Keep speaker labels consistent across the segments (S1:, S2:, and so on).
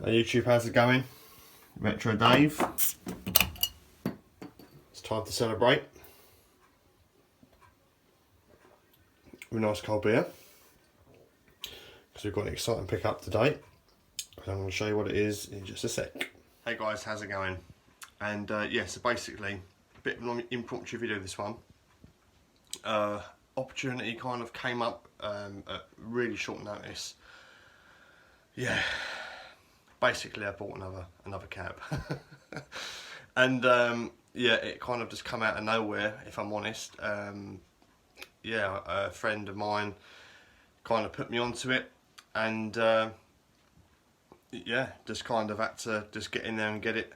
S1: Hey YouTube, how's it going? Retro Dave. It's time to celebrate with a nice cold beer because we've got an exciting pickup today. I'm going to show you what it is in just a sec. Hey guys, how's it going? And yeah, so basically a bit of an impromptu video this one. Opportunity kind of came up at really short notice. Yeah. Basically, I bought another cab, and yeah, it kind of just come out of nowhere. If I'm honest, yeah, a friend of mine kind of put me onto it, and yeah, just kind of had to just get in there and get it,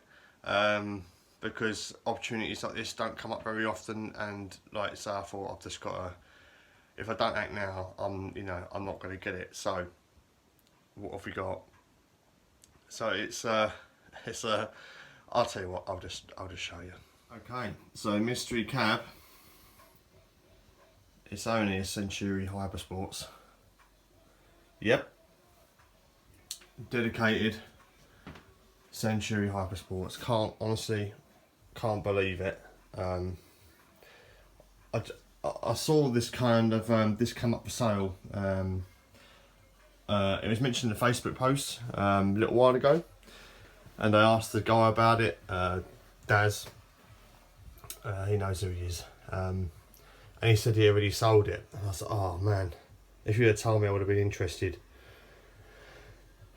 S1: because opportunities like this don't come up very often. And like I say, I thought I've just got to. If I don't act now, I'm not going to get it. So what have we got? So it's I'll tell you what, I'll just show you. Okay, so mystery cab. It's only a Centuri Hypersports. Yep. Dedicated Centuri Hypersports. Honestly can't believe it. I saw this kind of this come up for sale. It was mentioned in a Facebook post a little while ago, and I asked the guy about it, Daz. He knows who he is, and he said he already sold it. And I was like, oh man, if you had told me, I would have been interested.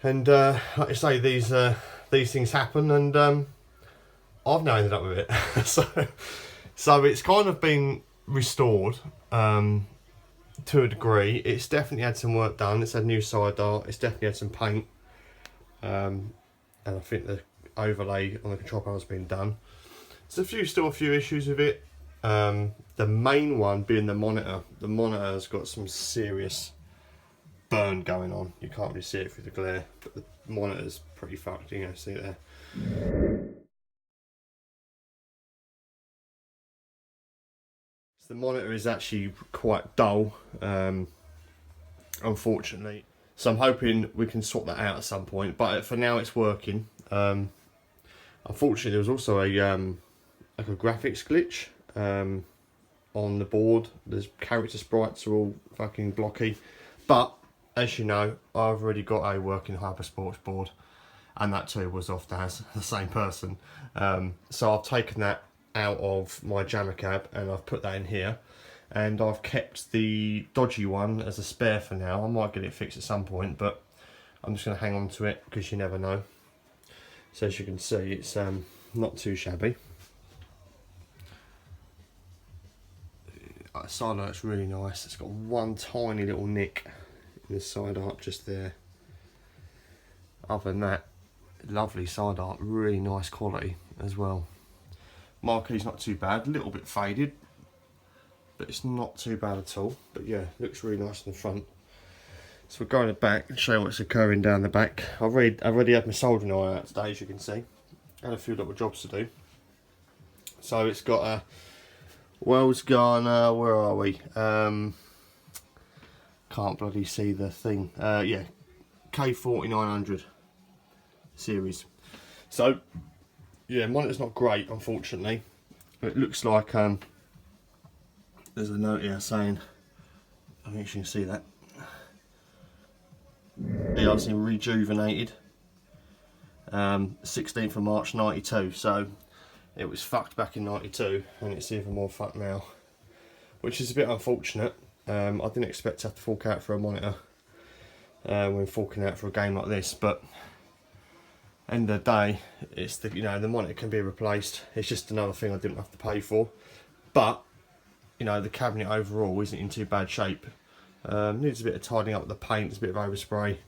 S1: And like I say, these things happen, and I've now ended up with it. so it's kind of been restored. To a degree. It's definitely had some work done. It's had new side art. It's definitely had some paint, and I think the overlay on the control panel's been done. There's still a few issues with it. The main one being the monitor. The monitor's got some serious burn going on. You can't really see it through the glare, but the monitor's pretty fucked. You can see it there. The monitor is actually quite dull, unfortunately. So I'm hoping we can sort that out at some point. But for now, it's working. Unfortunately, there was also a like a graphics glitch on the board. The character sprites are all fucking blocky. But as you know, I've already got a working Hypersports board, and that too was off Daz, the same person. So I've taken that out of my jammer cab and I've put that in here, and I've kept the dodgy one as a spare for now. I might get it fixed at some point, but I'm just going to hang on to it because you never know. So as you can see, it's not too shabby. The side art's really nice. It's got one tiny little nick in the side art just there. Other than that, lovely side art, really nice quality as well. Marquee's not too bad, a little bit faded, but it's not too bad at all. But yeah, looks really nice in the front. So we're going to the back and show you what's occurring down the back. I've already had my soldering iron out today, as you can see. Had a few little jobs to do. So it's got a world's gone, where are we? Can't bloody see the thing. Yeah, K4900 series. So yeah, monitor's not great, unfortunately. It looks like there's a note here saying, I think you can see that. It's been rejuvenated. 16th of March 92. So it was fucked back in 92, and it's even more fucked now, which is a bit unfortunate. I didn't expect to have to fork out for a monitor when forking out for a game like this, but end of the day, it's the the monitor can be replaced. It's just another thing I didn't have to pay for. But the cabinet overall isn't in too bad shape. Needs a bit of tidying up with the paint. There's a bit of overspray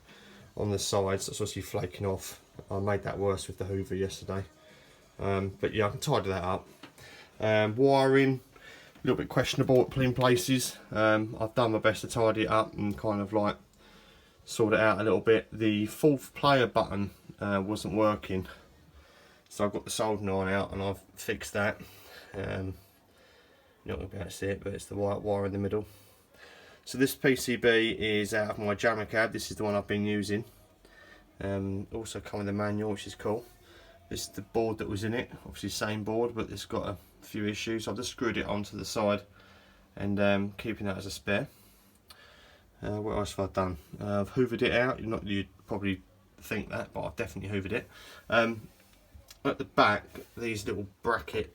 S1: on the sides that's obviously flaking off. I made that worse with the Hoover yesterday. But yeah, I can tidy that up. Wiring, a little bit questionable in places. I've done my best to tidy it up and kind of like sort it out a little bit. The fourth player button wasn't working, so I've got the soldering iron out and I've fixed that. You're not going to be able to see it, but it's the white wire in the middle. So this PCB is out of my jammer cab. This is the one I've been using. Also come with a manual, which is cool. This is the board that was in it, obviously same board, but it's got a few issues. I've just screwed it onto the side and keeping that as a spare. What else have I done? I've hoovered it out. You'd probably think that, but I've definitely hoovered it. At the back, these little bracket,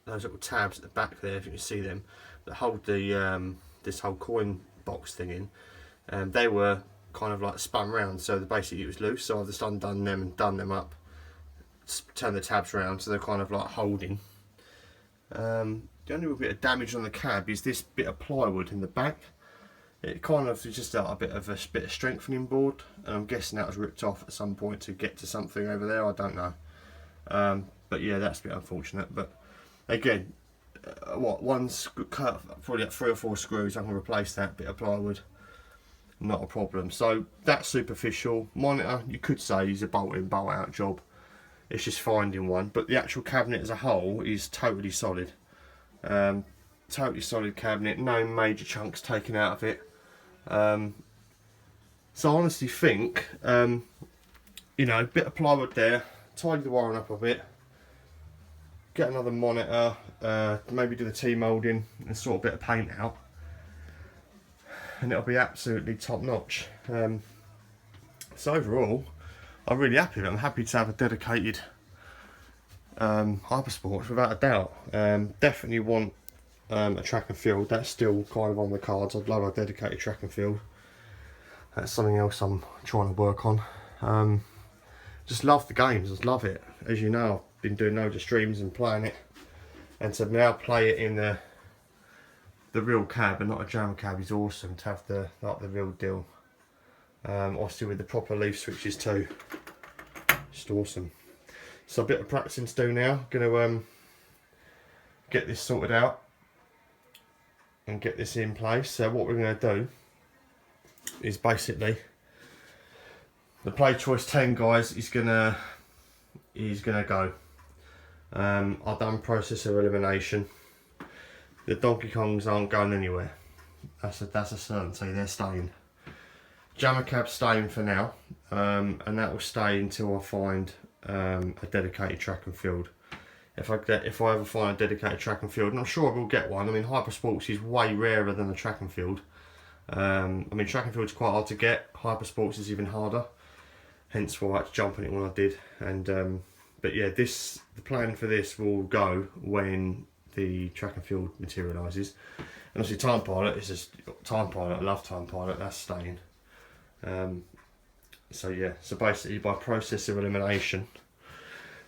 S1: those little tabs at the back there, if you can see them, that hold the this whole coin box thing in, they were kind of like spun round, so basically it was loose. So I've just undone them and done them up, turn the tabs around so they're kind of like holding. The only real bit of damage on the cab is this bit of plywood in the back. It kind of is just a bit of strengthening board, and I'm guessing that was ripped off at some point to get to something over there. I don't know, but yeah, that's a bit unfortunate. But again, one's cut, probably like 3 or 4 screws. I can replace that bit of plywood, not a problem. So that's superficial. Monitor, you could say, is a bolt in, bolt out job. It's just finding one, but the actual cabinet as a whole is totally solid. Totally solid cabinet, no major chunks taken out of it. So I honestly think, you know, a bit of plywood there, tidy the wiring up a bit, get another monitor, maybe do the T-moulding and sort a bit of paint out, and it'll be absolutely top notch. So overall, I'm really happy. I'm happy to have a dedicated Hypersport without a doubt. Definitely want a track and field. That's still kind of on the cards. I'd love a dedicated track and field. That's something else I'm trying to work on. Just love the games. I love it. As you know, I've been doing loads of streams and playing it, and to now play it in the real cab and not a jammer cab is awesome. To have the real deal. Obviously with the proper leaf switches too. Just awesome. So a bit of practicing to do now. Gonna get this sorted out and get this in place. So what we're going to do is basically the Play Choice 10, guys, is gonna go. I've done processor elimination. The Donkey Kongs aren't going anywhere. That's a certainty. They're staying. Jammer cab's staying for now, and that will stay until I find a dedicated track and field. If I ever find a dedicated track and field, and I'm sure I will get one. I mean, Hypersports is way rarer than the track and field. I mean, track and field's quite hard to get. Hypersports is even harder. Hence why I had to jump on it when I did. And but yeah, the plan for this will go when the track and field materialises. And obviously, Time Pilot is just Time Pilot. I love Time Pilot. That's staying. So yeah, so basically by process of elimination,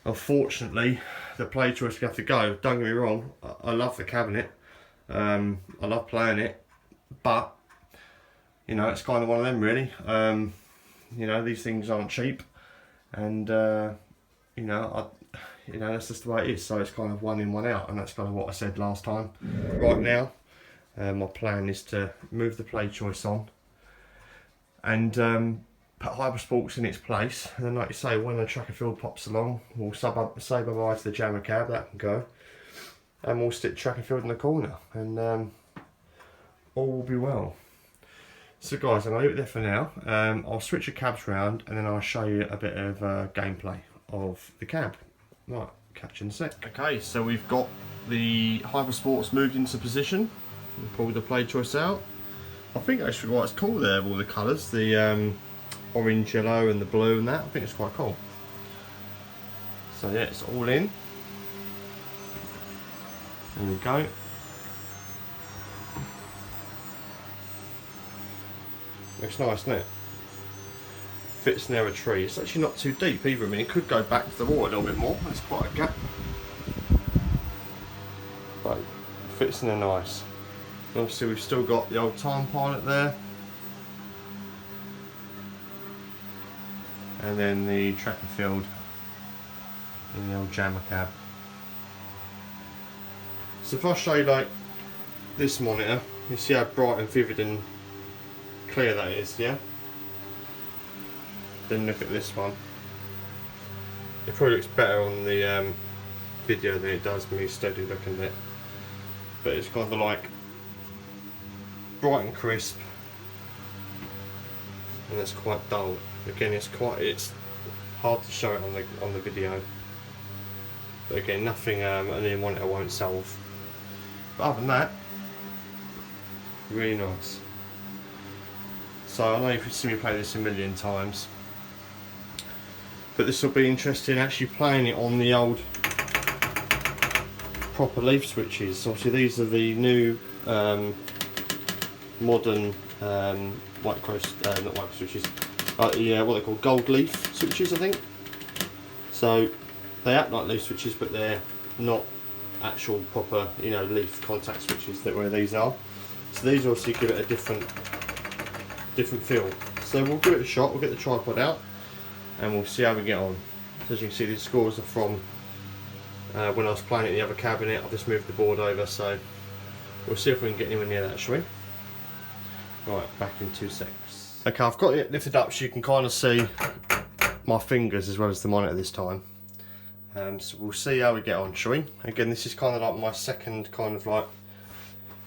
S1: unfortunately the Play Choice will have to go. Don't get me wrong, I love the cabinet, I love playing it, but you know, it's kind of one of them really. You know, these things aren't cheap, and you know, that's just the way it is. So it's kind of one in, one out, and that's kind of what I said last time. Right now, my plan is to move the Play Choice on and put Hypersports in its place, and then like you say, when the track and field pops along, we'll say bye-bye to the jammer cab, that can go, and we'll stick track and field in the corner, and all will be well. So guys, I'm going to leave it there for now. I'll switch the cabs around, and then I'll show you a bit of gameplay of the cab. Right, catch you in a sec. Okay, so we've got the Hypersports moved into position. We'll pull the Play Choice out. I think actually quite cool there, all the colours, the orange, yellow and the blue and that. I think it's quite cool. So yeah, it's all in. There we go. Looks nice, doesn't it? Fits near a tree. It's actually not too deep either. I mean, it could go back to the wall a little bit more. There's quite a gap. But it fits in there nice. Obviously we've still got the old Time Pilot there, and then the track and field in the old jammer cab. So if I show you like this monitor, you see how bright and vivid and clear that is, yeah? Then look at this one. It probably looks better on the video than it does me steady looking at it, but it's kind of like bright and crisp, and it's quite dull. Again, it's hard to show it on the video. But again, nothing a new monitor won't solve. But other than that, really nice. So I know you've seen me play this a million times, but this will be interesting actually playing it on the old proper leaf switches. Obviously these are the new modern not micro switches, what they call gold leaf switches, I think. So they act like leaf switches, but they're not actual proper, leaf contact switches where these are. So these obviously give it a different feel. So we'll give it a shot. We'll get the tripod out and we'll see how we get on. So as you can see, these scores are from when I was playing it in the other cabinet. I've just moved the board over, so we'll see if we can get anywhere near that, shall we? Right, back in 2 seconds. Okay, I've got it lifted up so you can kind of see my fingers as well as the monitor this time. So we'll see how we get on, shall we? Again, this is kind of like my second kind of like,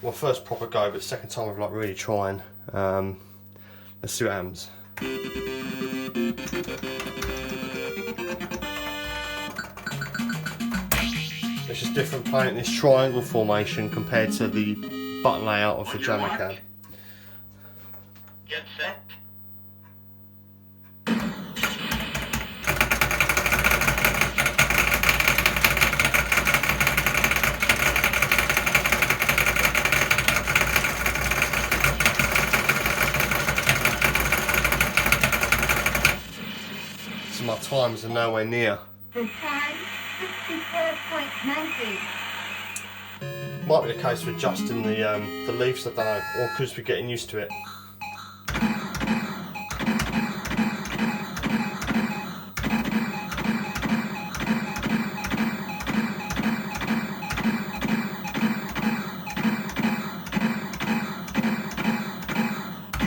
S1: well, first proper go, but second time of like really trying. Let's see what happens. It's just different playing in this triangle formation compared to the button layout of the jammer cab.
S2: Get set.
S1: So my times are nowhere near.
S2: The time, 64.90.
S1: Might be the case for adjusting the leaves, I don't know, or because we're getting used to it.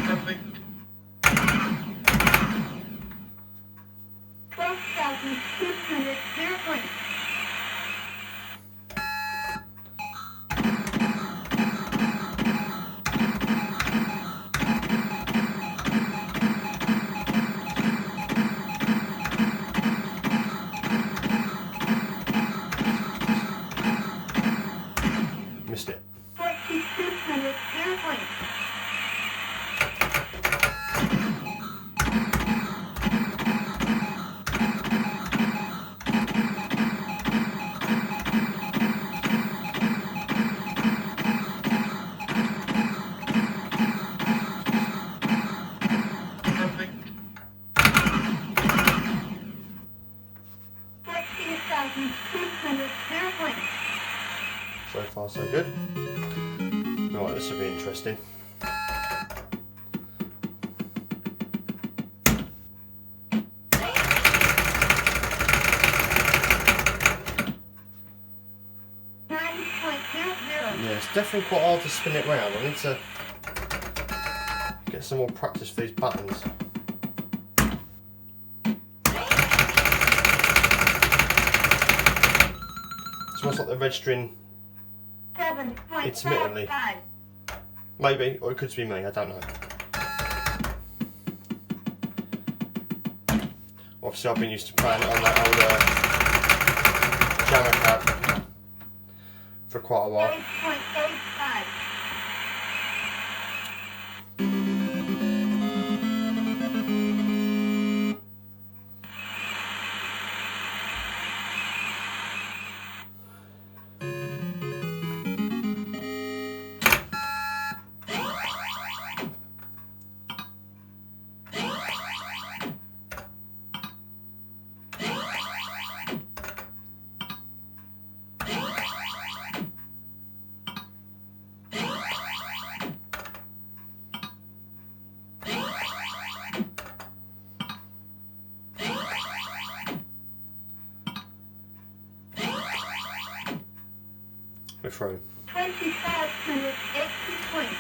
S2: Perfect. 12,200 points.
S1: Missed it.
S2: 4,200 points. Perfect. 14,200 points.
S1: So far so good. Right, this will be interesting. Yeah, it's definitely quite hard to spin it round. I need to get some more practice for these buttons. It's almost like they're registering intermittently.
S2: 7.55.
S1: Maybe, or it could just be me, I don't know. Obviously I've been used to playing it on that older jammer cab for quite a while.
S2: 8.85.
S1: We're through.
S2: 2,580 points.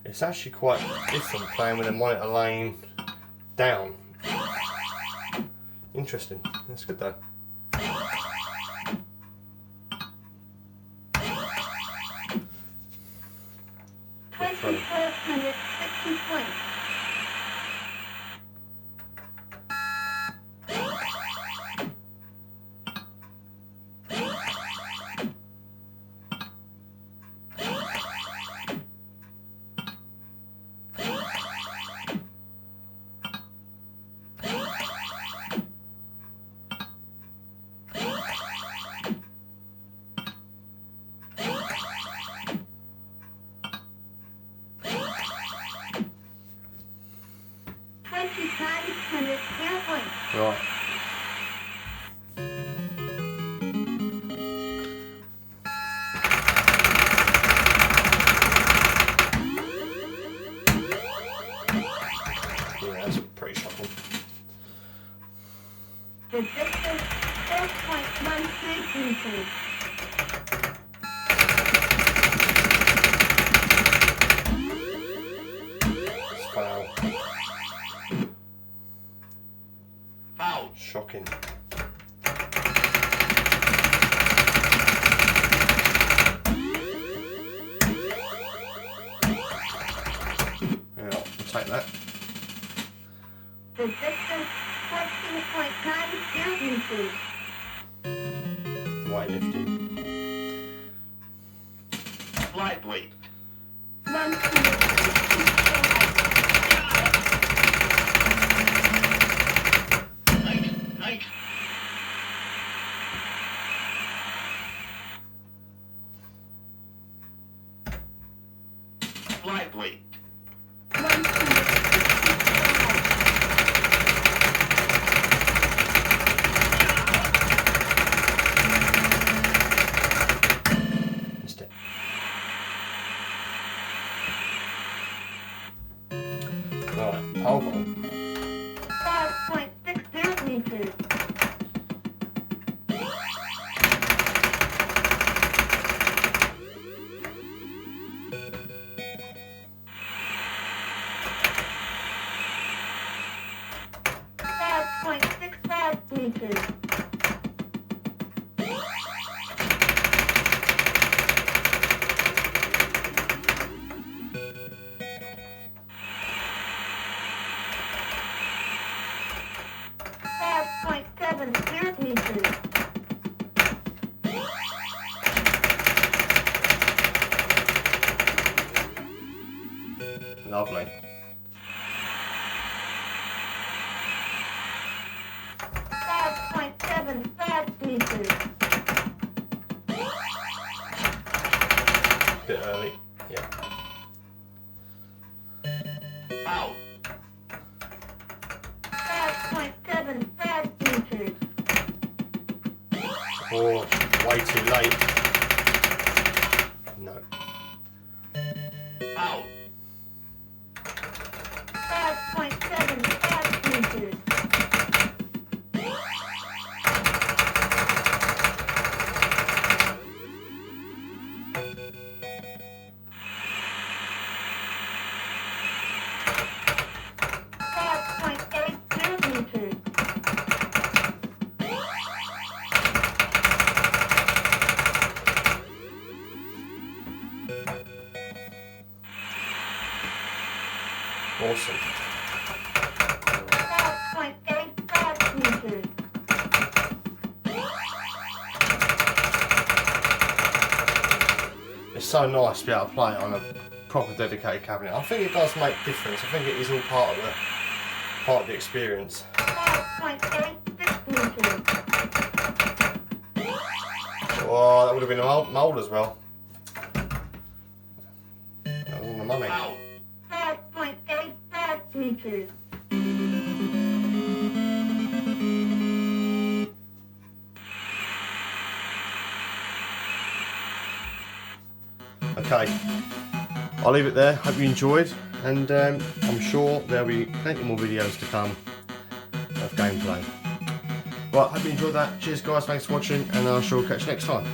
S1: It's actually quite different playing with a monitor laying down. Interesting. That's good though.
S2: 2,460 points.
S1: Right. Yeah, that's pretty shocking.
S2: The distance 4.13 meters.
S1: Foul.
S3: Foul.
S1: Shocking. Yeah, I'll take that.
S2: The distance 14.90 meters.
S1: Weightlifting.
S3: Lightweight.
S2: 1.60.
S3: Nice. Lightweight.
S2: 1.60.
S1: Missed it. Right, pole vault.
S2: 5.60 meters. Meters. Meters.
S1: Lovely.
S2: 5.75 meters.
S1: Bit early. Yeah.
S3: Foul.
S2: 5.75 meters.
S1: Or way too late. No.
S3: Foul.
S2: 5.75 meters.
S1: Awesome.
S2: 5.85 meters.
S1: It's so nice to be able to play it on a proper dedicated cabinet. I think it does make a difference. I think it is all part of the experience.
S2: 5.86 meters.
S1: Oh, that would have been a mould as well. That was on the money.
S3: Foul.
S2: 5.85 meters.
S1: Okay, I'll leave it there. Hope you enjoyed, and I'm sure there'll be plenty more videos to come of gameplay. Right, hope you enjoyed that. Cheers guys, thanks for watching, and I shall catch you next time.